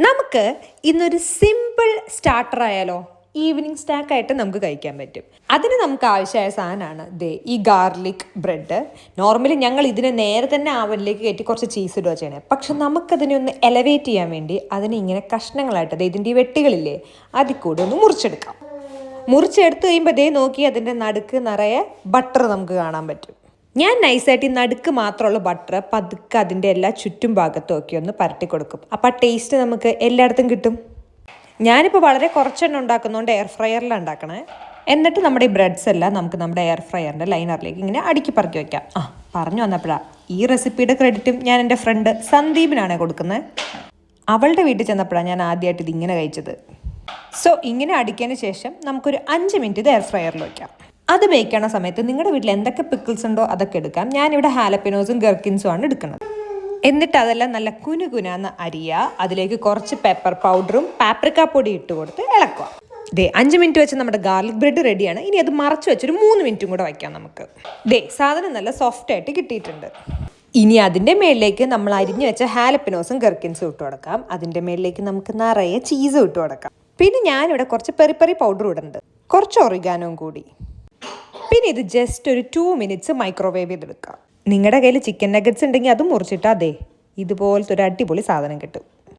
നമുക്ക് ഇന്നൊരു simple starter ആയാലോ? ഈവനിങ് സ്നാക്കായിട്ട് നമുക്ക് കഴിക്കാൻ പറ്റും. അതിന് നമുക്ക് ആവശ്യമായ സാധനമാണ് ഈ ഗാർലിക് ബ്രെഡ്. നോർമലി ഞങ്ങൾ ഇതിനെ നേരെ തന്നെ ആവനിലേക്ക് കയറ്റി കുറച്ച് ചീസ് ഇടുക ചെയ്യണേ. പക്ഷെ നമുക്കതിനെ ഒന്ന് എലവേറ്റ് ചെയ്യാൻ വേണ്ടി അതിനെ ഇങ്ങനെ കഷ്ണങ്ങളായിട്ട് ഇതിൻ്റെ ഈ വെട്ടികളില്ലേ അതിൽ കൂടെ ഒന്ന് മുറിച്ചെടുക്കാം. മുറിച്ചെടുത്ത് കഴിയുമ്പോൾ നോക്കി അതിൻ്റെ നടുക്ക് നിറയെ ബട്ടർ നമുക്ക് കാണാൻ പറ്റും. ഞാൻ നൈസായിട്ട് ഈ നടുക്ക് മാത്രമുള്ള ബട്ടർ പതുക്കെ അതിൻ്റെ എല്ലാ ചുറ്റും ഭാഗത്തും ഒക്കെ ഒന്ന് പരട്ടി കൊടുക്കും. അപ്പോൾ ആ ടേസ്റ്റ് നമുക്ക് എല്ലായിടത്തും കിട്ടും. ഞാനിപ്പോൾ വളരെ കുറച്ചെണ്ണം ഉണ്ടാക്കുന്നതുകൊണ്ട് എയർ ഫ്രയറിലാണ് ഉണ്ടാക്കണേ. എന്നിട്ട് നമ്മുടെ ഈ ബ്രെഡ്സ് എല്ലാം നമുക്ക് നമ്മുടെ എയർ ഫ്രയറിൻ്റെ ലൈനറിലേക്ക് ഇങ്ങനെ അടുക്കി പറക്കി വയ്ക്കാം. പറഞ്ഞു വന്നപ്പോഴാണ് ഈ റെസിപ്പിയുടെ ക്രെഡിറ്റും ഞാൻ എൻ്റെ ഫ്രണ്ട് സന്ദീപിനാണ് കൊടുക്കുന്നത്. അവളുടെ വീട്ടിൽ ചെന്നപ്പോഴാണ് ഞാൻ ആദ്യമായിട്ട് ഇതിങ്ങനെ കഴിച്ചത്. സോ ഇങ്ങനെ അടിക്കതിന് ശേഷം നമുക്കൊരു 5 മിനിറ്റ് ഇത് എയർ ഫ്രയറിൽ വയ്ക്കാം. അത് ബേക്കണ സമയത്ത് നിങ്ങളുടെ വീട്ടിൽ എന്തൊക്കെ പിക്കിൾസ് ഉണ്ടോ അതൊക്കെ എടുക്കാം. ഞാനിവിടെ ഹാലപ്പിനോസും ഗർക്കിൻസും ആണ് എടുക്കുന്നത്. എന്നിട്ട് അതെല്ലാം നല്ല കുനുകുനാന്ന് അരിയുക. അതിലേക്ക് കുറച്ച് പെപ്പർ പൗഡറും പാപ്രിക്ക പൊടി ഇട്ട് കൊടുത്ത് ഇളക്കുക. 5 മിനിറ്റ് വെച്ച് നമ്മുടെ ഗാർലിക് ബ്രെഡ് റെഡിയാണ്. ഇനി അത് മറച്ച് വെച്ചൊരു 3 മിനിറ്റും കൂടെ വയ്ക്കാം നമുക്ക്. സാധനം നല്ല സോഫ്റ്റ് ആയിട്ട് കിട്ടിയിട്ടുണ്ട്. ഇനി അതിൻ്റെ മേളിലേക്ക് നമ്മൾ അരിഞ്ഞു വെച്ച ഹാലപ്പിനോസും ഗർക്കിൻസും ഇട്ട് കൊടുക്കാം. അതിൻ്റെ മേളിലേക്ക് നമുക്ക് നിറയെ ചീസും ഇട്ട് കൊടുക്കാം. പിന്നെ ഞാനിവിടെ കുറച്ച് പെരി പെരി പൗഡറും ഇടുന്നുണ്ട്, കുറച്ച് ഒറിഗാനോയും കൂടി. പിന്നെ ഇത് ജസ്റ്റ് ഒരു 2 മിനിറ്റ്സ് മൈക്രോവേവ് ചെയ്തെടുക്കാം. നിങ്ങളുടെ കയ്യിൽ ചിക്കൻ നഗറ്റ്സ് ഉണ്ടെങ്കിൽ അതും മുറിച്ചിട്ടാൽ ഇതുപോലത്തെ ഒരു അടിപൊളി സാധനം കിട്ടും.